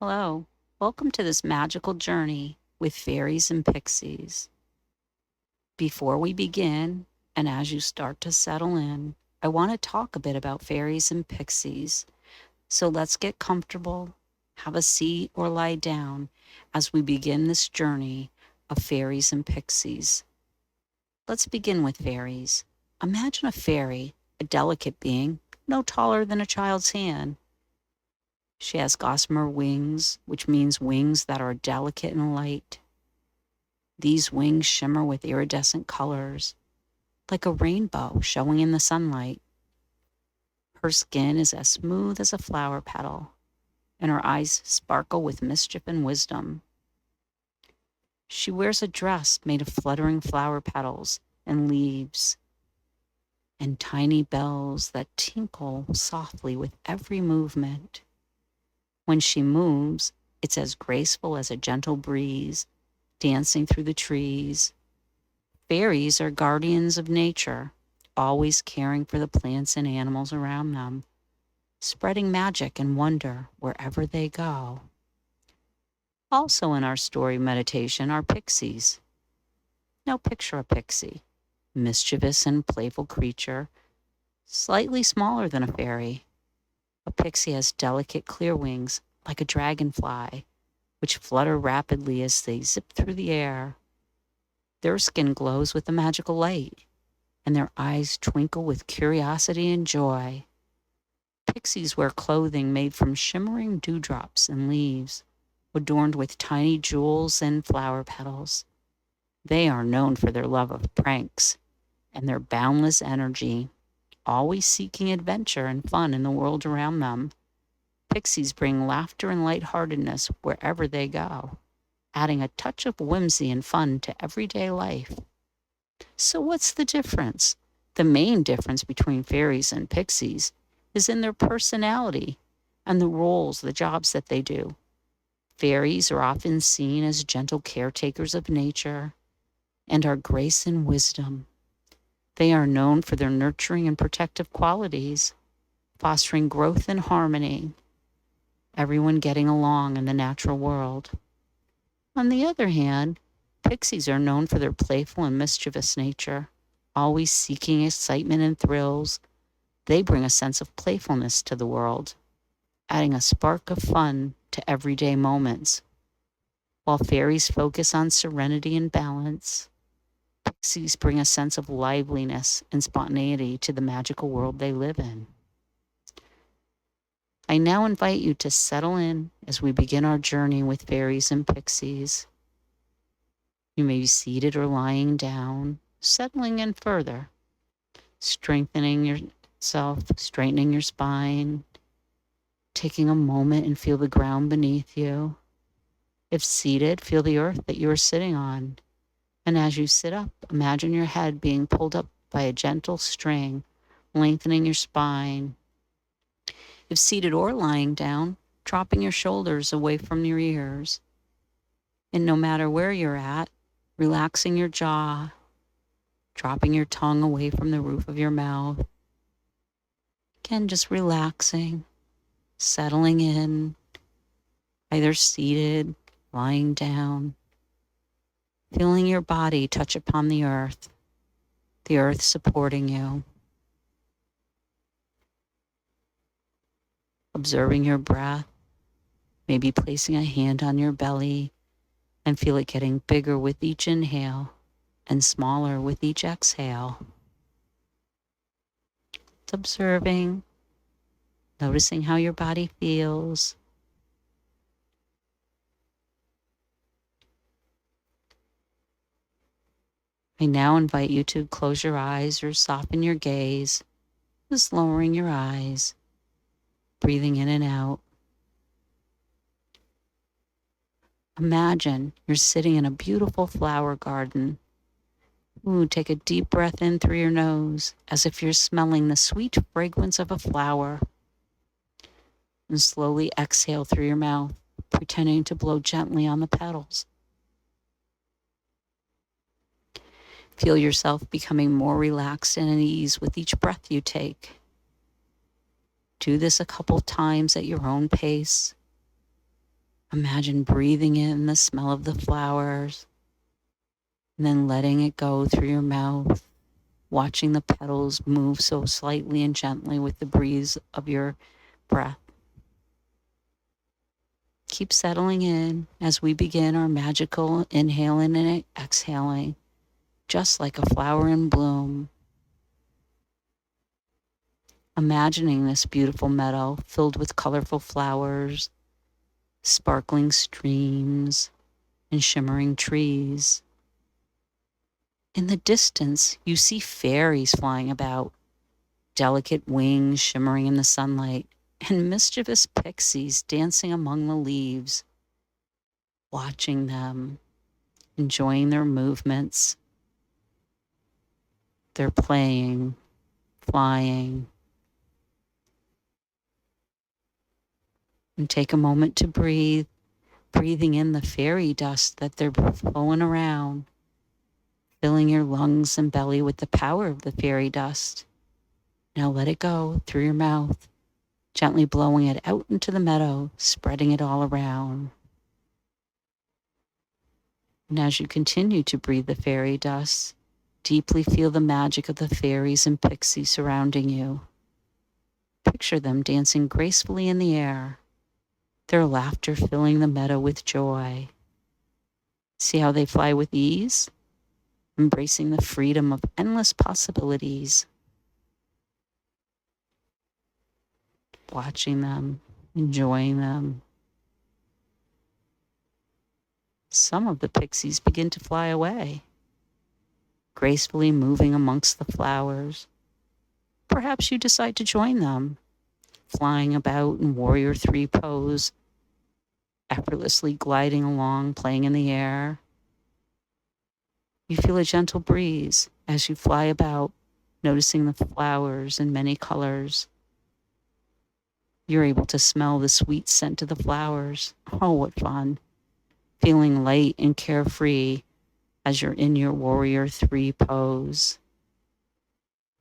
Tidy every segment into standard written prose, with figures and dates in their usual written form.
Hello, welcome to this magical journey with fairies and pixies. Before we begin, and as you start to settle in, I want to talk a bit about fairies and pixies. So let's get comfortable, have a seat, or lie down as we begin this journey of fairies and pixies. Let's begin with fairies. Imagine a fairy, a delicate being, no taller than a child's hand. She has gossamer wings, which means wings that are delicate and light. These wings shimmer with iridescent colors, like a rainbow showing in the sunlight. Her skin is as smooth as a flower petal, and her eyes sparkle with mischief and wisdom. She wears a dress made of fluttering flower petals and leaves, and tiny bells that tinkle softly with every movement. When she moves, it's as graceful as a gentle breeze dancing through the trees. Fairies are guardians of nature, always caring for the plants and animals around them, spreading magic and wonder wherever they go. Also in our story meditation are pixies. Now picture a pixie, mischievous and playful creature, slightly smaller than a fairy. A pixie has delicate clear wings like a dragonfly, which flutter rapidly as they zip through the air. Their skin glows with a magical light, and their eyes twinkle with curiosity and joy. Pixies wear clothing made from shimmering dewdrops and leaves, adorned with tiny jewels and flower petals. They are known for their love of pranks and their boundless energy, always seeking adventure and fun in the world around them. Pixies bring laughter and lightheartedness wherever they go, adding a touch of whimsy and fun to everyday life. So, what's the difference? The main difference between fairies and pixies is in their personality and the roles, the jobs that they do. Fairies are often seen as gentle caretakers of nature and our grace and wisdom. They are known for their nurturing and protective qualities, fostering growth and harmony, everyone getting along in the natural world. On the other hand, pixies are known for their playful and mischievous nature, always seeking excitement and thrills. They bring a sense of playfulness to the world, adding a spark of fun to everyday moments. While fairies focus on serenity and balance, pixies bring a sense of liveliness and spontaneity to the magical world they live in. I now invite you to settle in as we begin our journey with fairies and pixies. You may be seated or lying down, settling in further, strengthening yourself, straightening your spine, taking a moment and feel the ground beneath you. If seated, feel the earth that you are sitting on. And as you sit up, imagine your head being pulled up by a gentle string, lengthening your spine. If seated or lying down, dropping your shoulders away from your ears. And no matter where you're at, relaxing your jaw, dropping your tongue away from the roof of your mouth. Again, just relaxing, settling in, either seated, lying down, feeling your body touch upon the earth supporting you, observing your breath, maybe placing a hand on your belly and feel it getting bigger with each inhale and smaller with each exhale. It's observing, noticing how your body feels. I now invite you to close your eyes or soften your gaze, just lowering your eyes, breathing in and out. Imagine you're sitting in a beautiful flower garden. Ooh, take a deep breath in through your nose as if you're smelling the sweet fragrance of a flower. And slowly exhale through your mouth, pretending to blow gently on the petals. Feel yourself becoming more relaxed and at ease with each breath you take. Do this a couple times at your own pace. Imagine breathing in the smell of the flowers and then letting it go through your mouth, watching the petals move so slightly and gently with the breeze of your breath. Keep settling in as we begin our magical inhaling and exhaling, just like a flower in bloom. Imagining this beautiful meadow filled with colorful flowers, sparkling streams, and shimmering trees. In the distance, you see fairies flying about, delicate wings shimmering in the sunlight, and mischievous pixies dancing among the leaves. Watching them, enjoying their movements, their playing, flying. And take a moment to breathe, breathing in the fairy dust that they're flowing around, filling your lungs and belly with the power of the fairy dust. Now let it go through your mouth, gently blowing it out into the meadow, spreading it all around. And as you continue to breathe the fairy dust, deeply feel the magic of the fairies and pixies surrounding you. Picture them dancing gracefully in the air, their laughter filling the meadow with joy. See how they fly with ease, embracing the freedom of endless possibilities. Watching them, enjoying them. Some of the pixies begin to fly away, gracefully moving amongst the flowers. Perhaps you decide to join them, flying about in warrior three pose, effortlessly gliding along, playing in the air. You feel a gentle breeze as you fly about, noticing the flowers in many colors. You're able to smell the sweet scent of the flowers. Oh, what fun. Feeling light and carefree as you're in your warrior three pose,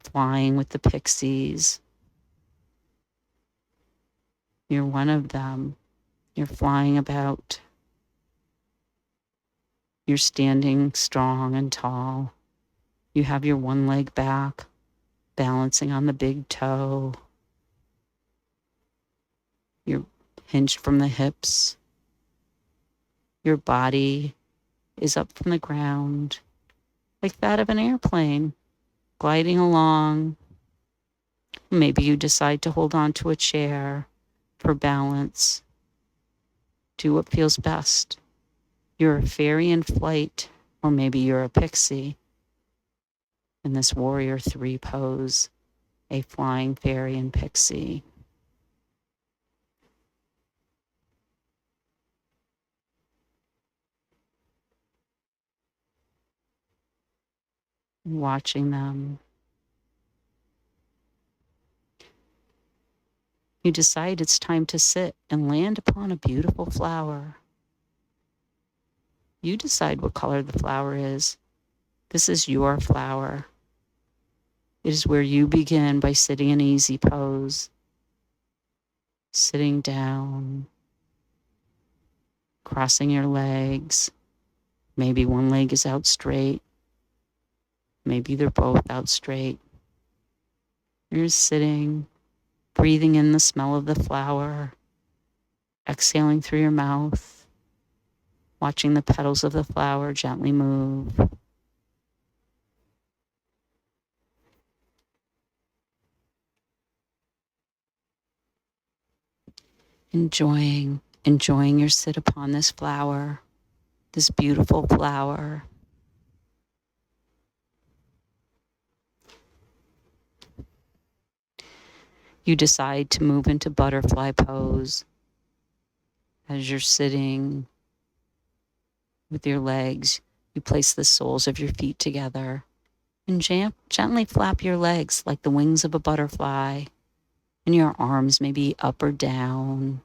flying with the pixies. You're one of them. You're flying about. You're standing strong and tall. You have your one leg back, balancing on the big toe. You're hinged from the hips. Your body is up from the ground, like that of an airplane, gliding along. Maybe you decide to hold on to a chair for balance. Do what feels best. You're a fairy in flight, or maybe you're a pixie in this warrior three pose, a flying fairy and pixie. Watching them. You decide it's time to sit and land upon a beautiful flower. You decide what color the flower is. This is your flower. It is where you begin by sitting in easy pose, sitting down, crossing your legs. Maybe one leg is out straight. Maybe they're both out straight. You're sitting, breathing in the smell of the flower, exhaling through your mouth, watching the petals of the flower gently move. Enjoying your sit upon this flower, this beautiful flower. You decide to move into butterfly pose as you're sitting with your legs. You place the soles of your feet together and gently flap your legs like the wings of a butterfly, and your arms may be up or down.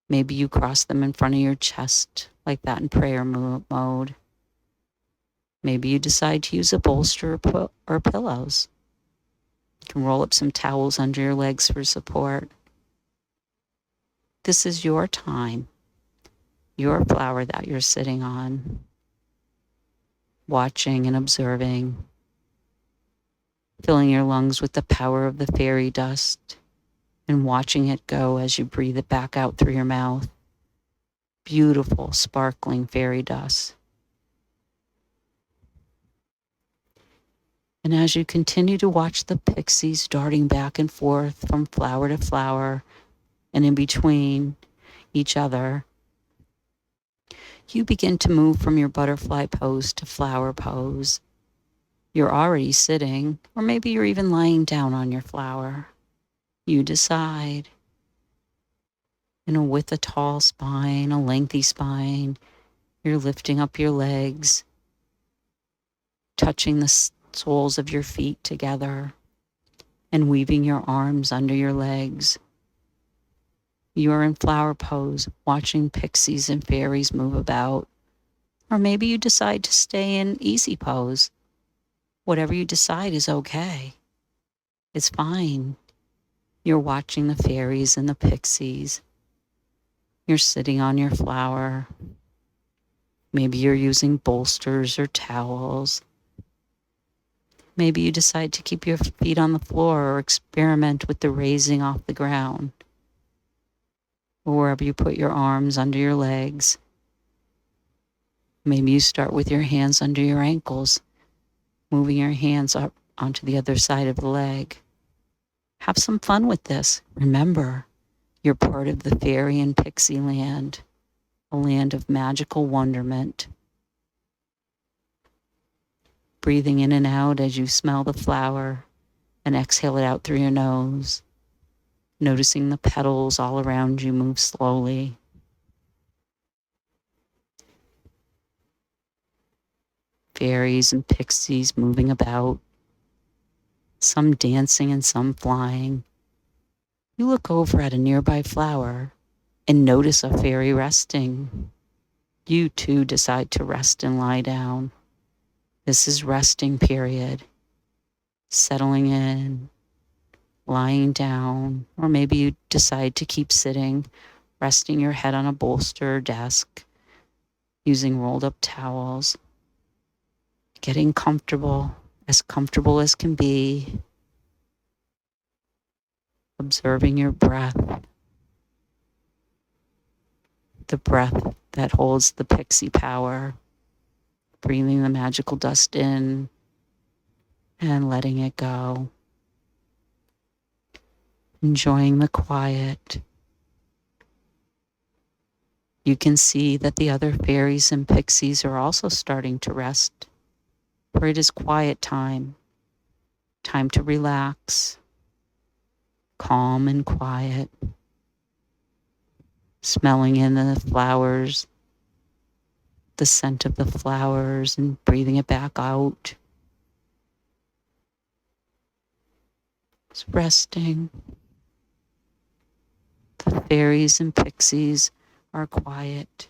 Maybe you cross them in front of your chest like that in prayer mode. Maybe you decide to use a bolster or pillows. You can roll up some towels under your legs for support. This is your time. your flower that you're sitting on, watching and observing, filling your lungs with the power of the fairy dust and watching it go as you breathe it back out through your mouth. Beautiful, sparkling fairy dust. And as you continue to watch the pixies darting back and forth from flower to flower and in between each other, you begin to move from your butterfly pose to flower pose. You're already sitting, or maybe you're even lying down on your flower. You decide. With a tall spine, a lengthy spine, you're lifting up your legs, touching the soles of your feet together, and weaving your arms under your legs. You are in flower pose, watching pixies and fairies move about. Or maybe you decide to stay in easy pose. Whatever you decide is okay. It's fine. You're watching the fairies and the pixies. You're sitting on your flower. Maybe you're using bolsters or towels. Maybe you decide to keep your feet on the floor or experiment with the raising off the ground. Or wherever you put your arms under your legs. Maybe you start with your hands under your ankles, moving your hands up onto the other side of the leg. Have some fun with this. Remember, you're part of the fairy and pixie land, a land of magical wonderment. Breathing in and out as you smell the flower and exhale it out through your nose. Noticing the petals all around you move slowly. Fairies and pixies moving about, some dancing and some flying. You look over at a nearby flower and notice a fairy resting. You too decide to rest and lie down. This is resting period. Settling in, lying down, or maybe you decide to keep sitting, resting your head on a bolster or desk, using rolled up towels, getting comfortable as can be, observing your breath, the breath that holds the pixie power, breathing the magical dust in and letting it go. Enjoying the quiet. You can see that the other fairies and pixies are also starting to rest, for it is quiet time, time to relax, calm and quiet, smelling in the flowers, the scent of the flowers and breathing it back out. It's resting. The fairies and pixies are quiet.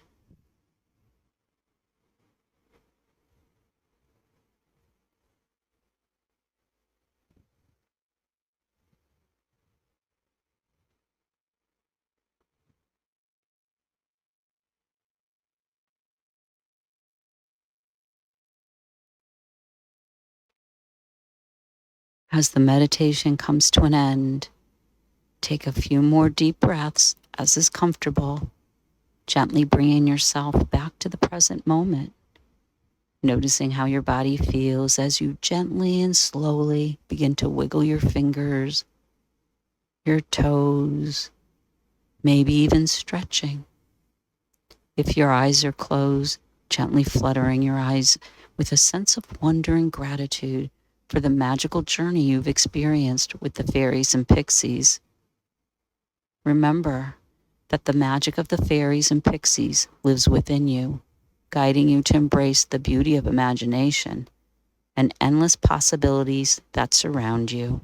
As the meditation comes to an end, take a few more deep breaths as is comfortable, gently bringing yourself back to the present moment, noticing how your body feels as you gently and slowly begin to wiggle your fingers, your toes, maybe even stretching. If your eyes are closed, gently fluttering your eyes with a sense of wonder and gratitude for the magical journey you've experienced with the fairies and pixies. Remember that the magic of the fairies and pixies lives within you, guiding you to embrace the beauty of imagination and endless possibilities that surround you.